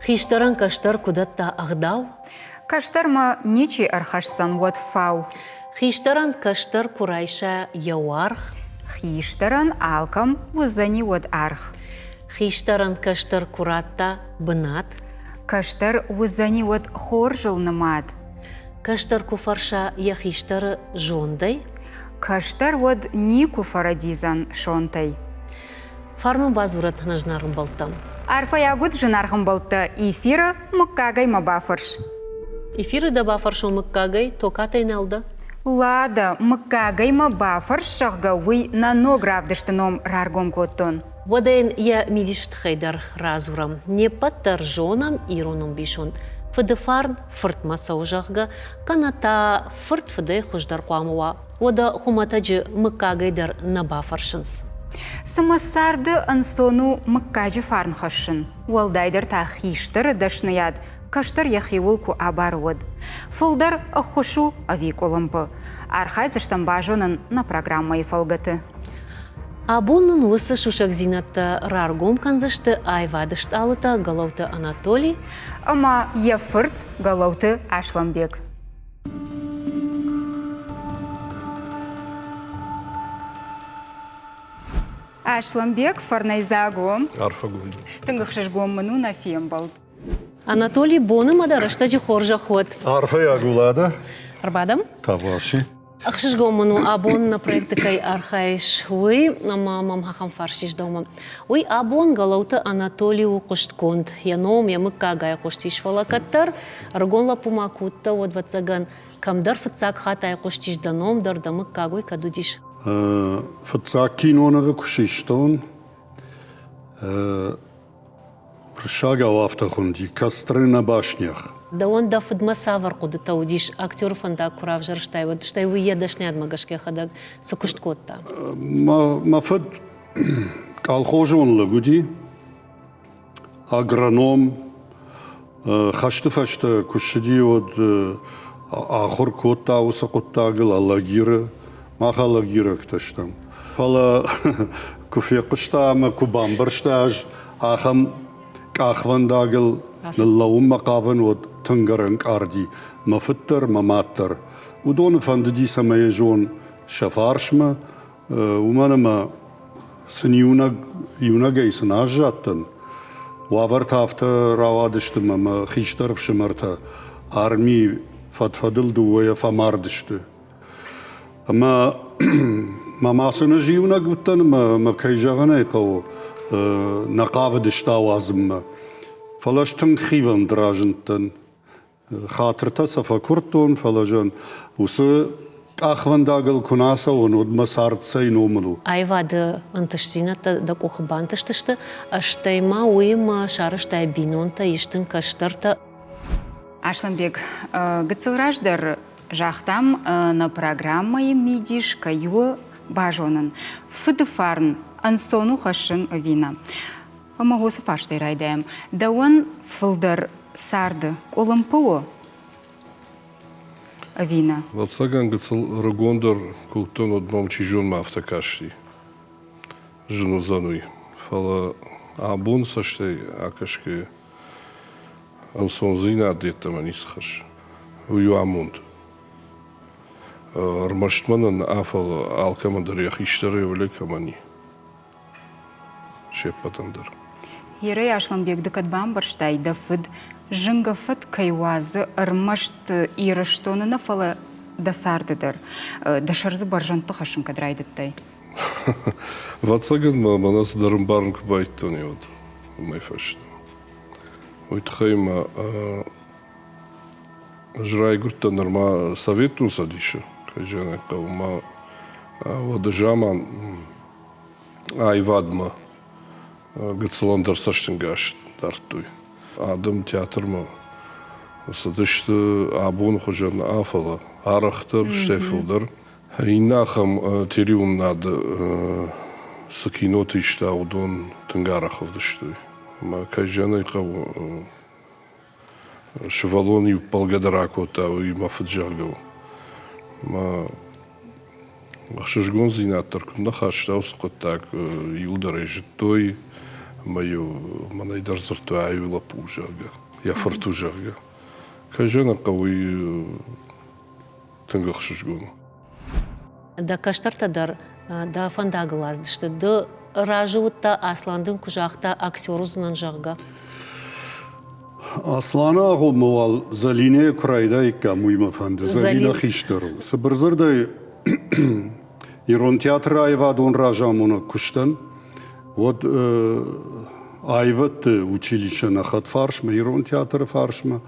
Хиштаран каштар кудатта агдау. Каштарма ничи архашсан вот фау. Хиштаран каштар курайша яуарх. Хиштаран алкам вузани вот арх. Хиштаран каштар куратта бынат. Каштар вузани вот хоржыл намат. Каштар куфарша я хиштар жондай. Каштар вот нику фарадизан шонтай. Фарма базвурат нажнарым балтам. Арфа ягуд жинархам балта эфира муккагай мабафарш. Эфиры да бафаршо мыккагай токатай налда. Лада муккагай мабафарш шахга уй на ногравдыштыном раргом коттон. Водайн я мидишт хайдар разурам. Не паттаржонам ироном бишон. Фыдыфарн фырт масаужахга, каната фырт фыдай хуждар куамуа. Вода хуматаджи мыккагайдар набафаршынс. Самасарды ансону мыккажы фарн хашын. Уалдайдар та хиштар дашнаяд. Каштар яхиулку абарвод. Фылдар ахушу авик олампы. Архайзыштан бажонын на программа и фалгаты. Абонын усы шушак зинатта раргом канзышты айвадышт алыта Галауты Анатолий. Ама яфырт Галауты Ашламбек. Ашламбек фарнайзагом. Арфагунду. Тынгахшашгом мыну на фембал. Анатолий боным адарышта хоржа ход. Арфа ягулада. Арбадам? Таваши. Ахшишгом мыну абон на проекты кай архаиш. Уй, мам хахам фаршиш дома. Уй абон Галауты Анатолию коштконд. Яном я мыккагай коштиш фалакаттар. Аргонла пумакутта от вацаган. Камдар фыцак хатай коштиш даном дар да мыккагой кадудиш. Фацак кинонове кушиштон. Ршага вафтахунди. Кастры на башнях. Да он да фыдмасавар кудыта удиш актер фанда курав жарштай. Вот штай уедашне адмагашке хадаг сокушткотта. Мафад колхозон лагуди. Агроном. Хаштыфашта кушиди от ахор котта усакоттагыл аллагира. Махалагира кташтам. Фала куфекышта ама кубамбарштаж ахам кахвандагыл нлаум макаван вот тынгаран карди мафыттар маматтар. Удон фандди самаежон шафаршма уманама сынюнаг юнагай сынажаттан. Вавартафта равадыштым ама хиштарф шымарта арми фатфадыл дуая фамардышты. Ама мамасына живна гуттан ма кайжагана икау нақавдышта вазымма. Фалаштын хиван дражынтан. Хатырта сафа куртон фалажан. Усы ахвандагыл кунаса он одма сартса иномылу. Айвады антыштината да кухбантыштышты, аштайма уйма шарыштай бинонта иштын каштарта. Ашламбек, гыцылраждар жахтам на программы мидиш каю бажонын. Фыдыфарн ансону хашын вина. Амагосы фаштай райдаем. Да он фылдар сарды олампуо вина. Ватсаган гыцыл рыгондар култон одмом чижон мафтакашти. Жыну зануй. Фала абун саштай акашки ансон зина деттама нисхаш. Ую амунд. Рмаштманан афал алкамандар яхиштары влекамани. Шеппатандар. Ерей Ашламбек дыкатбам барштай да фыд жынгафыт кайвазы рмашт ирыштонына фала да сардыдар. Да шарзы баржанты хашын кадрайдыттай. Ватсаган манас дарым барын кубайттон вот. Майфашт. Уйтхайма жрай гурта норма советун садиша. Кажана каума водажаман айвадма гыцыландар саштынгаш дартуй. Адам театрма садышты абун хожан афала арахтар штефилдар. Инахам териум над сакинот ишта удон тынгарахов дыштуй. Ма кажана кау шевалони полгадаракота и мафаджагал. Ма Шашгон зинатор, кunda хашта усқоттак юлдар ежиттой мою манайдар зартуаю лапужага я фортужага кажена кауи тангахшжгун Да каштартадар да фандаглаз что да ражуутта Асландын кужакта актер узынан жагга. Аслана гомвал залине крайда икка муйма фанды залина хиштер. Сыбырзырдай Ирон театра айвадон ражамуна куштан. Вот айват училище на хат фаршма, Ирон театр фаршма.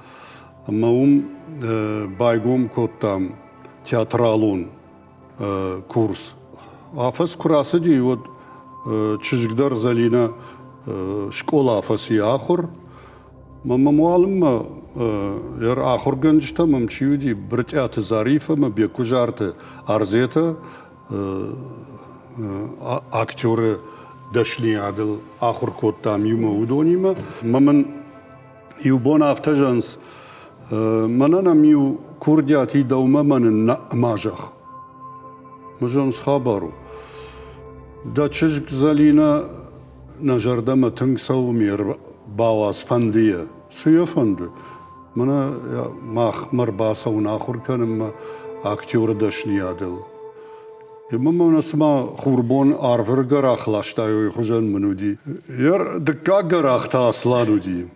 Маум байгом кот там театралун курс. Афас курасыди вот чижгдар залина школа афаси ахур. Мама муалма яр ахур ганжта мамчиуди бртят зарифа ма бекужарты арзета актеры дошли адыл ахур кот там юма удонима маман юбона автажанс манана мю курдяти даума манан мажах мажанс хабару да чижг залина на жардама тыңсау мер бауаз фандия суя фанды мана махмар басау нахур каным актер дошли адыл Мама сама хурбон арвергар ахлаштаю хужан мануди. Яр декагар ахта аслануди.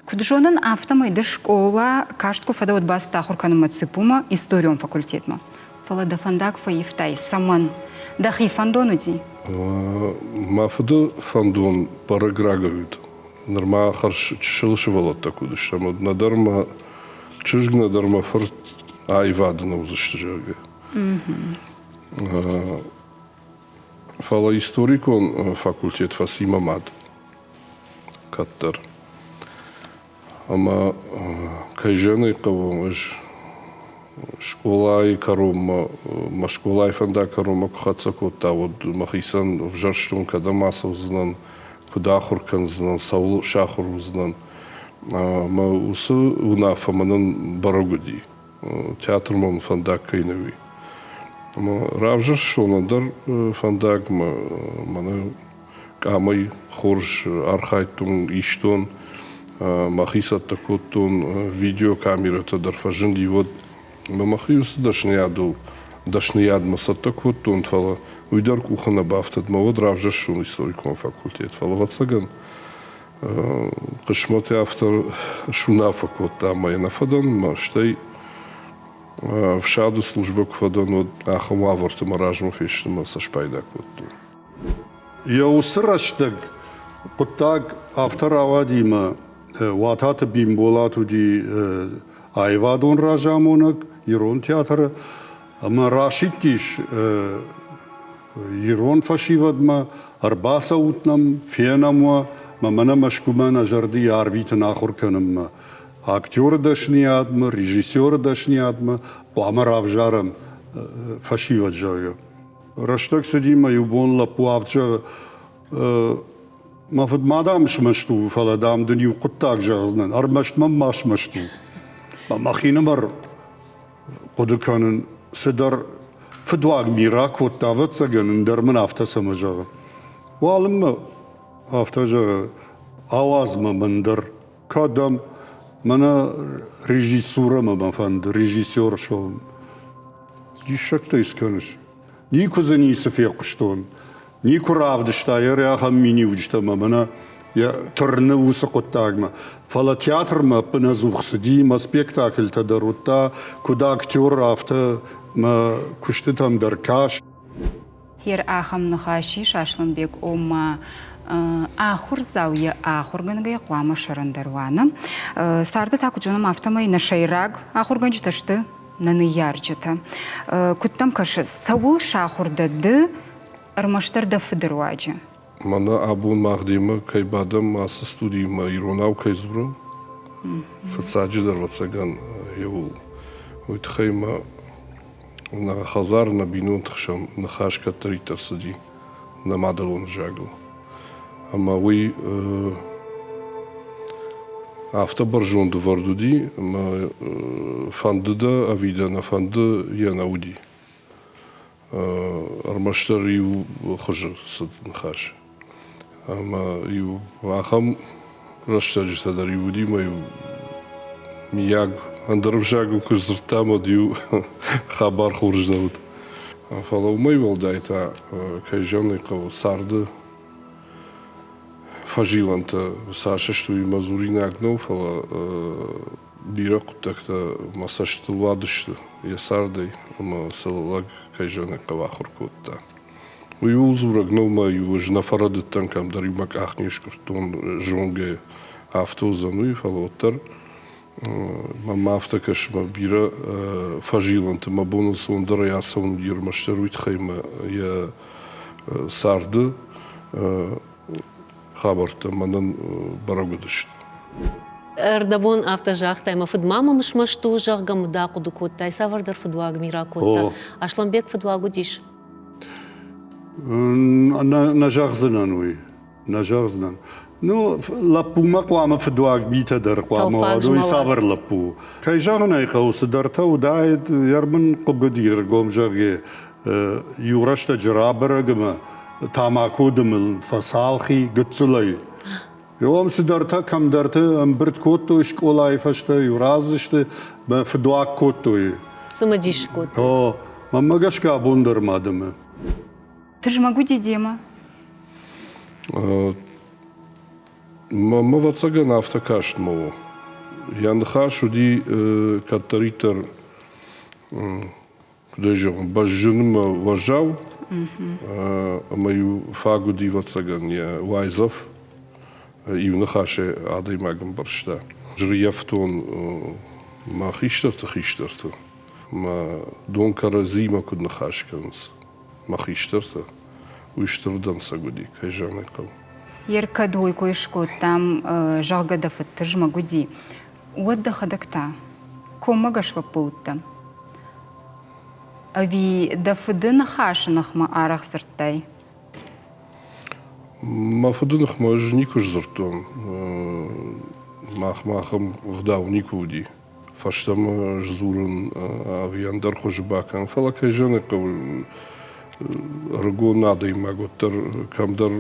Куджонан автомайды школа каштку фадават баста хурканым маципума историум факультетма. Фалада фандак фаифтай саман дахи фандонуди. Мафаду фандон параграговит. Норма харш чшилшивала такуда шама надарма чижг надарма фар айвадна узаштжага. Фала историкон факультет фасима мад каттар. Ама кайжаны кавомыш школа и карома, ма школа и фанда карома кухатса кота вот махисан в жарштун када масов знан, куда ахуркан знан, саул шахур знан. Ма усы унафа манан барагуди. Театр мон фанда кайнави. Равжар что надар фандаг мана камай хорж архайтун иштон махисат такотун видеокамерата дарфажинди вот махиус дашнияд масат такотун фала уйдар кухана бафтат мавод равжар что историкон факультет фала вацаган кышмоти автор шунафа кота мая нафадан маштай в шаду служба квадон от ахамаварты маражмов ещё со шпайда коту. Я усраштаг коттаг автор авадима ватат бимболатуди айвадон ражамонак Ирон театр ама рашиттиш Ирон фашивадма арбаса утнам фенамва мамана машкумана жарди арвит нахур канам актер дашниадма, режиссер дашниадма, по равжарам фашиват жага. Раштак сидима юбон лапуавча мафад мадам шмашту фаладам дню куттак жазнан армашт мамаш машту. Махина мар подуканын седар фдваг мира куттават цаган дерман авта самажага. Валма авта жага авазма мандар кадам Мана режиссура мамафанд, режиссер шо. Дишакта исканыш. Нику за ни сафек штон. Нику равдышта, я реахам мини учта мамана. Я турны уса коттагма. Фала театр ма паназухсади, ма спектакль тадарута, куда актер авто ма кушты там даркаш. Хер ахам нахаши шашлынбек ома ахур зауя ахурганга яқуама шарандарвана. Сарды такуджанам автомай на шайраг ахурганжиташты наны ярджита. Куттам кашы саул шахурдады армаштарда фыдыруаджи. Мана абун махдима кайбадам маса студима иронау кайзбру. Фацаджи дарвацаган явул. Уйтхайма на хазар на бинун тхшам на хашка тритер сади на мадалон жагл. Ама уи автобаржон довардуди, ама фандыда авида на фанды янауди. Армаштар ю хожа сад нахаш. Ама ю ахам рашчаджита дар юди ма ю мияг андравжагу кузртама дю хабар хуржнавд. Фала умай валдайта кайжаны кав сарды фажиланта саша что и мазурина агнов фала бира кутакта масашты ладышты я сардой ама салалаг кайжаны кав ахуркутта. Уйу узураг новма ю жнафарады танкам дар юмак ахнишкур тон жонге автозану и фала оттар мама автокаш ма бира фажиланта ма бонус ондара ясавн дир маштаруит хайма я сарды хабарта манан барагудышт. Ардабон автожах тайма фудмама мышмашту жахгам да кудукут тай савардар фудваг мира котта. Ашланбек фудвагу диш. نجاغزنا نوي نجاغزنا نو لابو ما قوام فدواق بيتا در قوام وادو يسافر لابو كي جاغنا يقوس درتا ودايد يرمن قبدير قوم جاغي يورشت جرابر قما تاماكو دم الفصالخي قتسلي يوم سدرتا كم درتا امبرت كوتو اشكولاي فشتا يورازشت فدواق كوتو Самадиш кот. о мама гашка бундер мадаме Ты же могу дедема. Мама вацага на автокашт мову. Яндхаш уди катаритер куда же бажжуным важав, мою фагу ди вацаган я вайзов и внахаше адай магам баршта. Жриефтон ма хиштарта хиштарта. Ма дон каразима куд нахашканс. Махиштарта, уйштардан сагуди, кайжаны кав. Ерка дуйку ишку там жалга да ты же могу ди. Отдыха дакта. Кома гашла путта. Ави да фуды на хашинах ма арах сыртай. Ма фудынах ма жникуш зыртон. Махам гдау никуди. Фаштам жзурын авиандар хожбакан. Фала кайжаны кав. Рго надо им аготтар камдар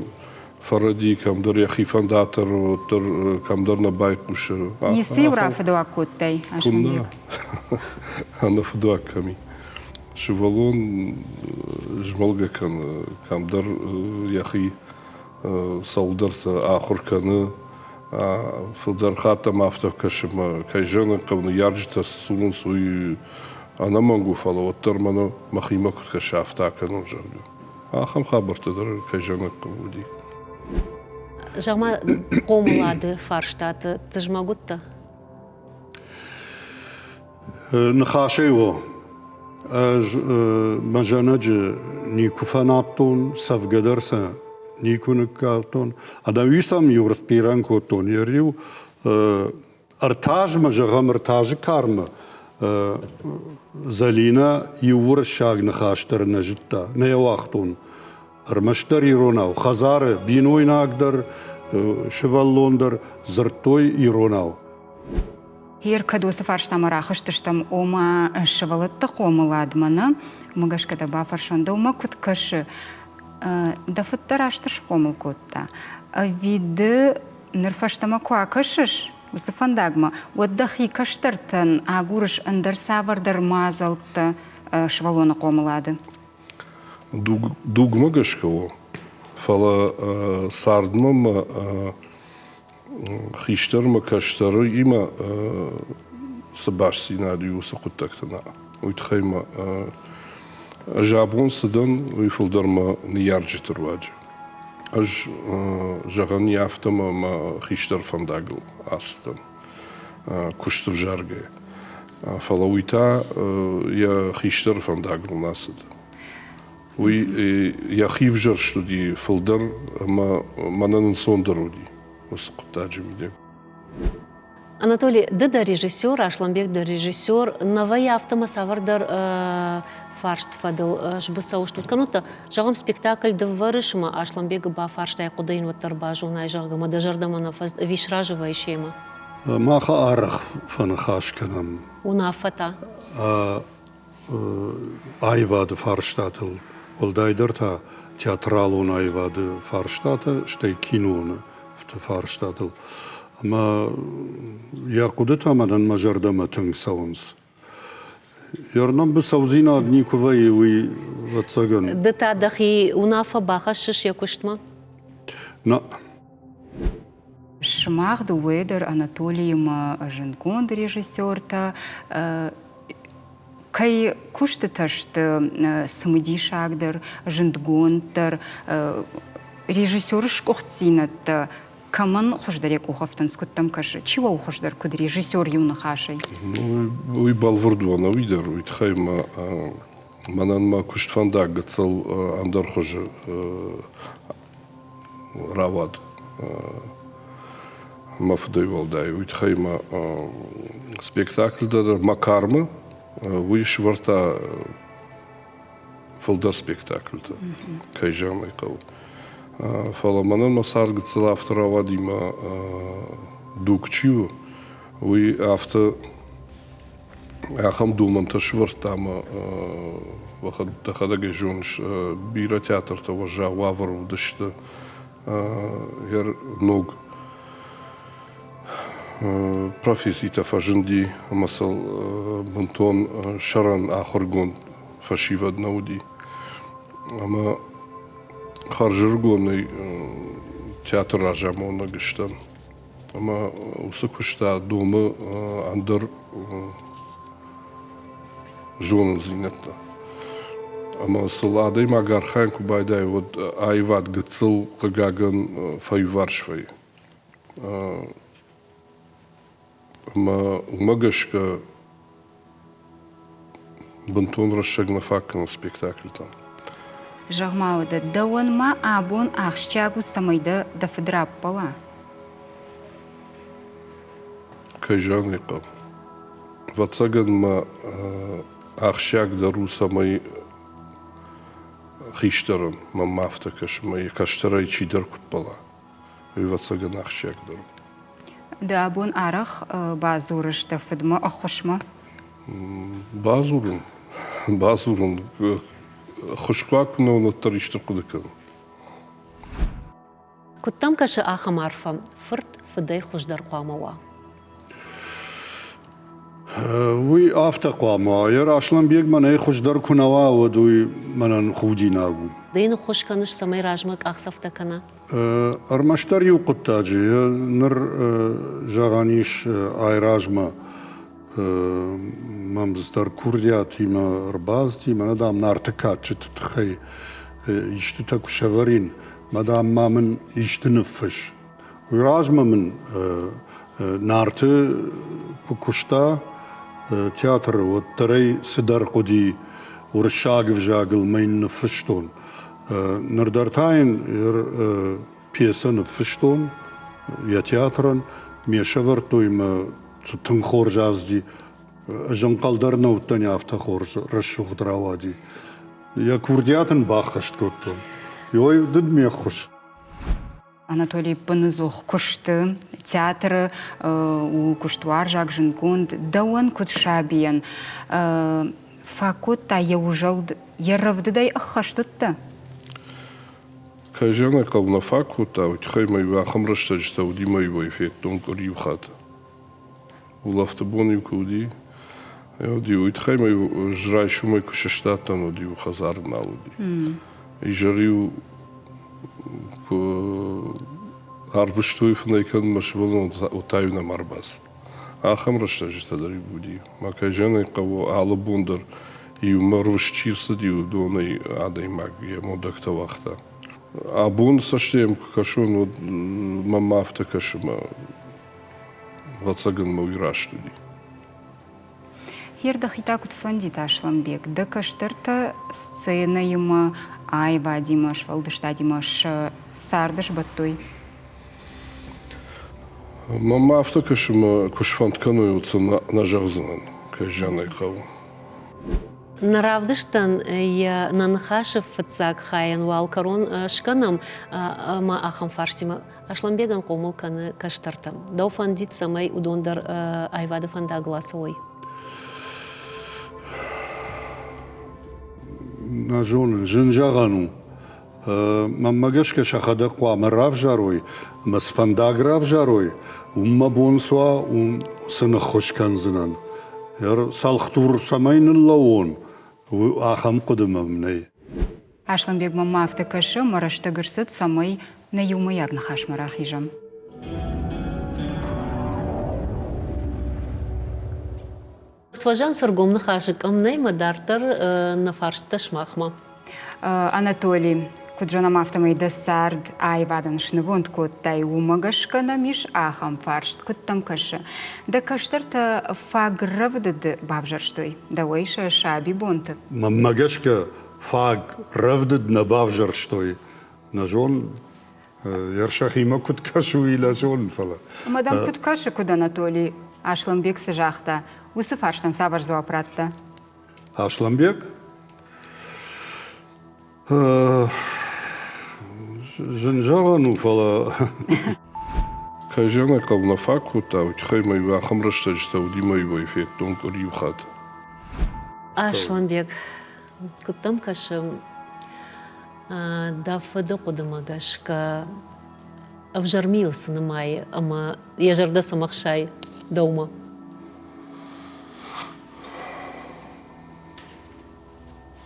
фаради камдар яхи фандатар оттар камдар на байкуш. Не сывра фудуа куттай. Кунна. Ана фудуаками. Шевалон жмалгакан камдар яхи саударта ахурканы фудар хата мафтавкашма кайжана кавну ярджта сулун суи أنا ما نقول فلا وترمنا مخيمك كشافتا كانوا جربوا آخر خبر تدر كجنة قودي Жама комлады фарштат тажмагутта. نخاشيو مجانج نيكو فناتون سفقدرسا نيكو نكاتون أنا ويسام يورث بيران كوتون يريو ارتاج مجغم ارتاج كارما زلينا يور الشاق نخاشتر نجتا نيواختون رمشتر يروناو خزار بينوي ناقدر شفالوندر زرتوي يروناو Ерка досы фарштам арахыштыштам ома шывалытты комыладманы. Мыгашка да ба фаршанда ома куткашы. Да фыттар аштыш комыл котта. Виды нырфаштама куакышыш. Высыфандагма. Отдахи каштыртын агурыш андыр савардар мазалты швалона комылады. Дуг мыгашкаво. Фала сардмам хиштарма каштары има сабашси надю сакуттактана. Уйтхайма жабон садан уйфылдарма ниярджитыр ваджа. Аж жаган яфтама ма хиштар фандагл астан. Куштав жарге. Фала уйта я хиштар фандагл насад. Уй я хивжар что ди фылдар мананын сондаруди. Анатолий, да режиссер, Ашланбек да режиссер, новая автомасавардар фаршт фадыл жбысауш тут канута, жағым спектакль да варышма, Ашланбек ба фарштай кудайын ваттар бажуна, жағыма да жардамана вишражыва ишема. Маха арах фанахашканам. Унафата. Айва да фарштатыл. Олдайдырта театралон айвады фарштата, штей киноны в фарштатл. Ама якуды тамадан мажардама тынг сауынс. Ярнам бы саузина адникова и уи ватсаган. Дата дахи унафа баха шиш якуштма? На. Шмах дуэдер Анатолием Женконд режиссерта. Кай куштеташт самыди шагдер Жентгонтер режиссер шкохцинат. Каман хождарек ухафтан скуттам каши. Чего ухождар куд режиссер юна хашей? Уи балвурдуана уидер, уитхайма мананма куштфандак гацал андар хожи равад. Мафдай валдай, уитхайма спектакль дадар макарма, уи шварта фалдар спектакль-то, кайжан айкау. Фаламанан масар гацал автор авадима дукчиву, уи автор ахам думанта швартама дахада гежунш бира театр-то важа вавру дашта яр ног профессията фажинди масал бунтон шаран ахоргон фашивад науди. Ама харжиргонный театр ажамона гиштан. Ама усакушта дома андар жонын зинетта. Ама саладой магархан кубайдай вот айват гацыл кагаган файваршвай. Ама умагашка бунтон расшагна факка на спектакль-то. Жагмауда дауан ма абон ахшчагу самайда да федраппала. Кайжан икал. Ватсаган ма ахшяг дару самай хиштеран ма мафтакаш ма каштарай чидар куппала. И ватсаган ахшяг дару. Да абон арах базурыш да федма ахошма. Базурун. Базурун. Хушквак, но на тариштер кудыкан. Куттам каши аха марфа, фырт фыдай хождар куамава. Уи автоқама, яр ашлан бег ман ай хождар кунава водуи манан худи нагу. Дейну хошканыш самай ражмак ахсафта кана? Армаштар юқуттаджи, ныр жағаниш ай ражма мамздар курдят има рбазди, мадам нартакат, читхай ишти таку шаварин, мадам мамын ишти нфыш. Уи ражма мен нарты покушта театр вот тарай сидар куди уршагв жагл майн нфыштон. Нардартайн пьеса нфыштон, я театран, мешавар туйма тынхор жазди, жанкалдарна уттани автохор расшух дравади. Я курдиятын бахашт коттон. Йой дыд мехуш. Анатолий Панызох кушты, театр у куштуар жак жынконд, дауан кутшабиян. Факут та яужалд, яравдыдай ахаштутта. Кайжан айкал на факута, утхай май вахам раштаджта уди май вайфет тонк ривхата. Улафтабон юкуди, уди утхай май жрай шумай кушаштатан уди ухазар налуди. И жарил арвыштуй фнайкан машвалон утаюна марбас. Ахам раштаджта дари буди. Макайжан айкал ала бондар и марвышчирса дию донай адай магия модакта вахта. Абун саштем кашон вот мама автокашма ватсаган мавираш туди. Херда хитакут фанди ташламбек, да каштырта сцена юма айва димаш, валдышта димаш сардыш баттуй. Мама автокашма кушфанткану юца на жагзан, кайжан айхау. Наравдыштан я нанхашев фацак хаян валкарон шканам ма ахам фарсима ашламбеган комыл каны каштартам. Дауфандит самай удондар айвады фанда гласовой. На жон жынжагану ممگش شخده قوام راف جاروی مسفنداگ راف جاروی بونسوا سن خوش کنزنن یار سالختور سماین اللون و آخام قدم منی Ашланбек мама автокашы марашты самой на юмаяк на хашмарахижам. Тважан саргом на хашик, амней мадартар на фарш ташмахма. Анатолий, куджанам автомой десард, айвадан шневонд коттай умагашка на миш ахам фарш коттам кашы. Да каштарта фагравдыды бавжарштой, да уэйша шаби бонты. ممگشکه فاگ رفدد نبافجر شتوی نجون يرشخي ما كنت كشوي لجون فلا Мадам куткашы куд Анатолий, Ашланбек сыжахта, усы фарштан савар зуапратта. Ашланбек жинжагану фала Кайжана кал на факу, та утхай мой вахам раштачта, удимай вой фет, тон курюхат. Ашланбек, куттам кашым, дафыды кудымагашка авжармилсы намай, ама ежарда самахшай дома.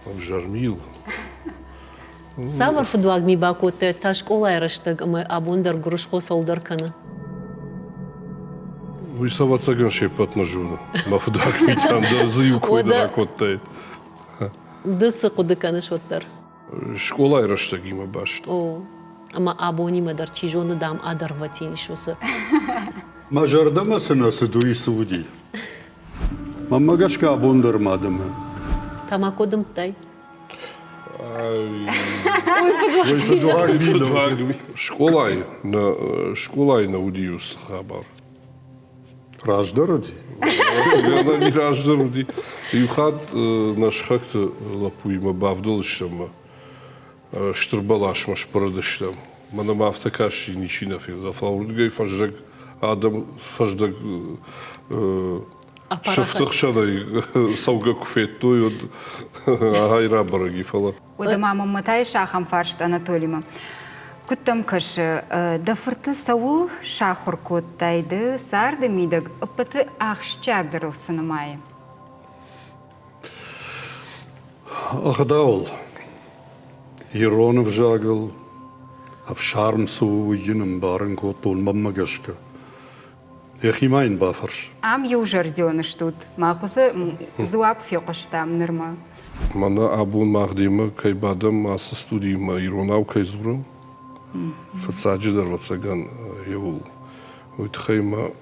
Авжармил. Савар фудуаг ми бакоте ташк олай раштаг, ама абундар грушко солдар кана. Уй сава цаган шепат на жуна. Мафдак митан да зиюку да коттай. Дысы куды кана шоттар. Школа раштаг има башт. О, ама абони мадар чижоны дам адар ватини шусы. مجرد سنة سدوي سودي ممگشکه ابوندر مادمه Тамакодым тай. Школай на удиус хабар. Раждаради Я не раждаради. Юхад наш хакта лапуима бавдалышама. Штырбалашма шпарадыштам. Мана мафтакаши ничина фи зафаурдгай фаждаг адам фаждаг шафтах шадай сауга куфетто и от агайра бараги фала. Ода мама матай шахам фаршт Анатолима. Куттам кашы, да фырты саул шахур коттайды, сарды мидаг, ыппыты ахшчагдырыл сынымайы. Ахдаул Иронов жагыл Авшарм су йыным барын коттон маммагашка Ехимайн бафарш Ам южардёныш тут, махусы зуап фёкаштам нырма. Мана абун махдима кай бадам маса студима иронав кай зурам. Фацаджидар вацаган евул. Уйтхайма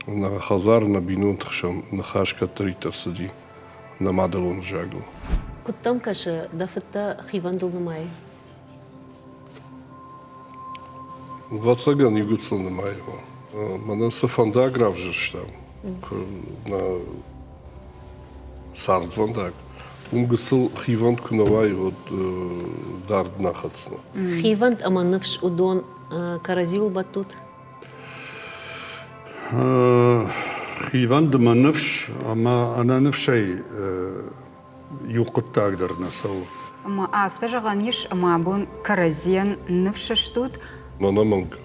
на хазар на бинун тхшам на хашка тритер сади на мадалон жагл. Куттам кашы дафытта хивандыл намай. Вацаган югуцл на майва. Мана сафанда гравжерштам. На сардвандаг. Унгсл хиванд кунавай от дард нахацна. Хиванд ама nëfsh udon каразил батут. Хиван дма нفش ама ана нفشай юқут тагдыр насау Ама афта жағаниш, ама абон каразен nëfшаш тут. Мана манг.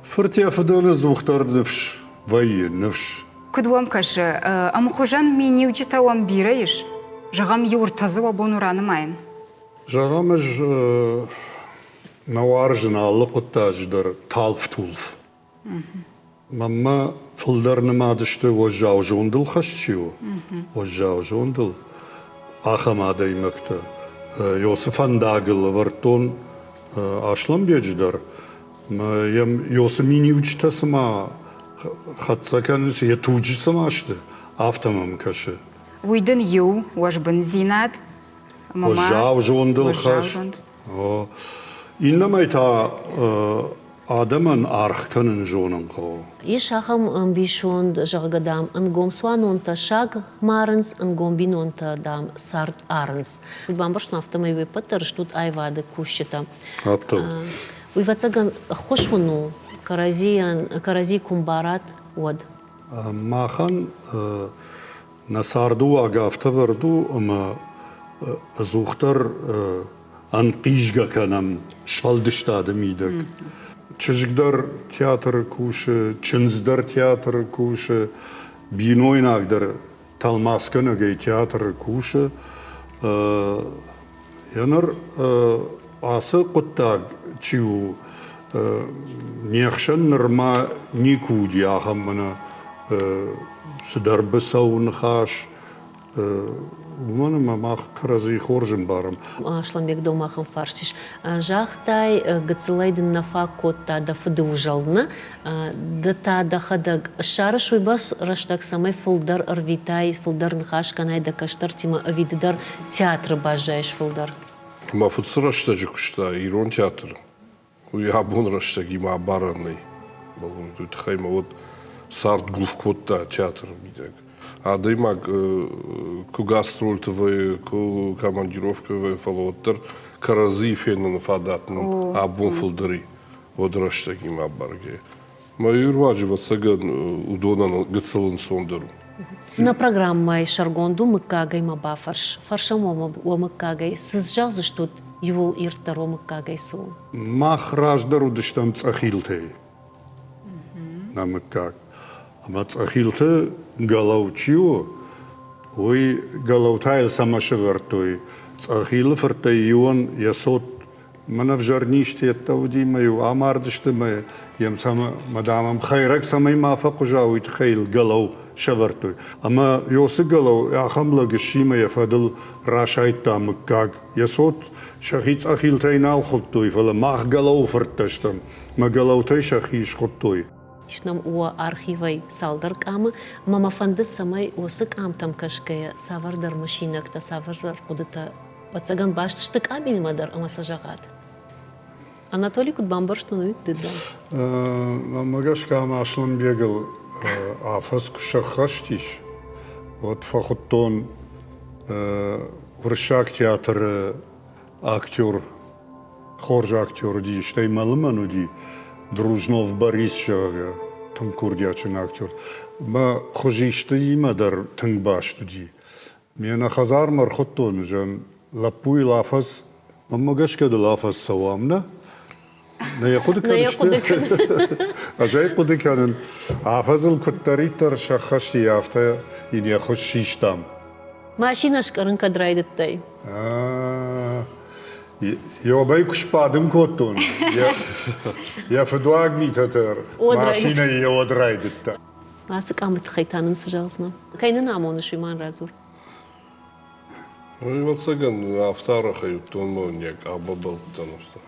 Фыртия фадана звухтар нفش вайи нفش Кудуам кашы, ама хожан мини учитауам бираиш, жағам юртазы абон ураны майын. Жағамыж наваржына лықыттаждар талф тулф. Мамма фылдарны мадышты ожжау жондыл хашчио. Ожжау жондыл. Ахамада имекті. Йосиф андагыл вартон ашлам бедждар. Йосиф мини учитасыма хатсаканыш етуджисыма ашты. Автомам кашы. Уйдын ю, уаж бензинат. Ожжау жондыл хаш. İnlemey ta adamın arxkanın jonun qo. Иш ахам бишонд жағгадам ангом суанонта шаг марынс, ангом бинонта дам сарт арынс. Бамбарш нафтамай вепатар штут айвады кущита. Aptal. Уйвацаган хошвуну карази кумбарат од. Maxan nasardu agafta verdu ama азухтар анқижга канам швалдыштады мидек. Чыжгдар театр кушы, чынздар театр кушы, бинойнагдар талмасканагай театр кушы. Янар асы құттаг чиу нехшан нырма никуди ахаммана сыдар бысауын хаш. Уманы мамах каразы хоржын барым. Ашламбек домахын фаршиш. Жахтай гыцылайдын нафа котта да фыды ужалдына. Дата да хадаг шары шуйбас раштак самай фылдар арвитай, фылдар нхаш канай да каштар тима авиддар театр бажаеш фылдар. Ма фыцы раштажы кушта, ирон театр. Уй абон раштаг има баранный. Балвын тут хайма вот сарт гулф котта театр бидек. А да има ку гастрольтовые, ку командировковые фалоттар, карази фенен фадатнын, абон фылдары. Вот раштаг има барге. Ма юрваджи вот саган удонан гыцылын сондару. На программай шаргонду мыккагай маба фарш. Фаршамо мыккагай. Сызжал заштут юл иртаро мыккагай су. Мах раждару дыштам цахилтей. Намыккаг. Ама цахилте галаучио, ой галаутайл самашевартой. Цахил фартай юан ясот мана в жарниште оттауди мою амардышты маю. Ям сама мадамам хайрак самай мафаку жауит хейл галау шавартой. Ама ёсы галау ахамла гшима яфадыл рашайт тамыккаг. Ясот шахиц ахилтай налхоттой, фала мах галау фарташтам. Ма галаутай шахиш хоттой. Ишнам уа архивай салдар кама, мама фанды самай осык амтам кашкая савардар машинакта, савардар кудыта. Ватсаган баштыштык абими мадар амасажагат. Анатолий Кутбамбар что ну дыдам. Магаш кама ашлам бегал афас кушахаштиш. Вот фахуттон уршак театр актер, хоржа актер ди, штай малыману ди. Дружнов Борис жага, тынкурдячын актер. Ма хожишты има дар тыңбаш туди. Мена хазар мархоттон жан лапуй лафас, магаш кады лафас савамна. На якуды кадышты. Ажай куды кадын. Афазыл куттаритар шахашти яфта ин я хош шиштам. Машинашка рынка драйдыттай. Я бай кушпадым коттон. Я федуаг митатер. Машина я одрайдытта. Асык амыт хайтанын сыжалсына. Кайнын амоны шуйман разур. Ну и вот саган автара хают, он моньяк, абабал таnusta.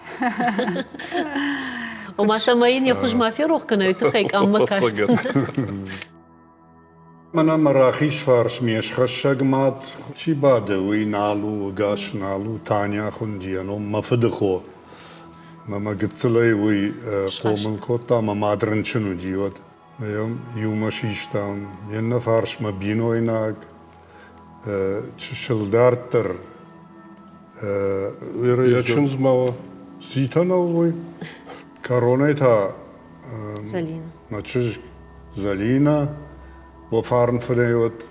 Ома самайын я хуж мафия рохкана юту хайк амма кашты. Мана марахиш фарш мешхашагмат чи баде уи налу гаш налу таня хундиано мафдхо. Мама гцлай уи комлкота мама дрнчну диот. Ям юмашиштам. Енна фарш ма биноинак. Чшилдартер. Я чунзмава. Ситановой. Коронайта. Залина. Начиж Залина. Вафарн фадеот.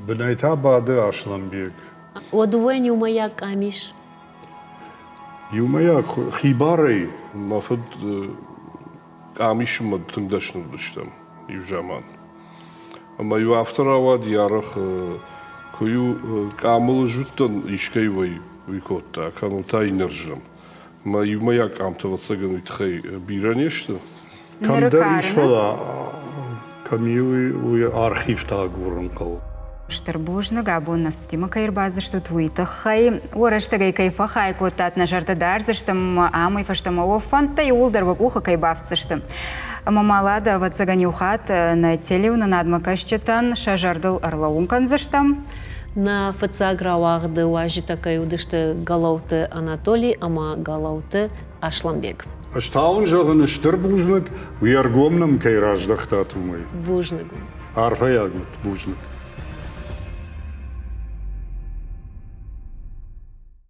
Бнайта баде Ашламбек. Одуэн юмаяк амиш. Юмаяк хибарей. Мафад амишмад тыңдашны дыштам, южаман. Ама ю авторава диярах кою камыл жуттан ишкайвай уикотта, канута инержам. Ма юмаяк амтавацаган уитхай биранешта. Камдар ишвала камиуи уи архив тагурын кау. Штырбужны габон настутима кайрбазы что твита хай ураштагай кайфа хай котат на жартадар заштам амой фаштам офанта и улдар вакуха кайбавцыштым. Мамалада ватсаганюхат на телеуна надмакашчатан шажардыл арлаункан заштам. На ФЦА грауагды уажи такай удышты галауты Анатолий, ама галауты Ашламбек. Аштаун жағыны штырбужнық, уяргомным кайраждақта тумай. Бужнык. Арфа ягмыт бужнық.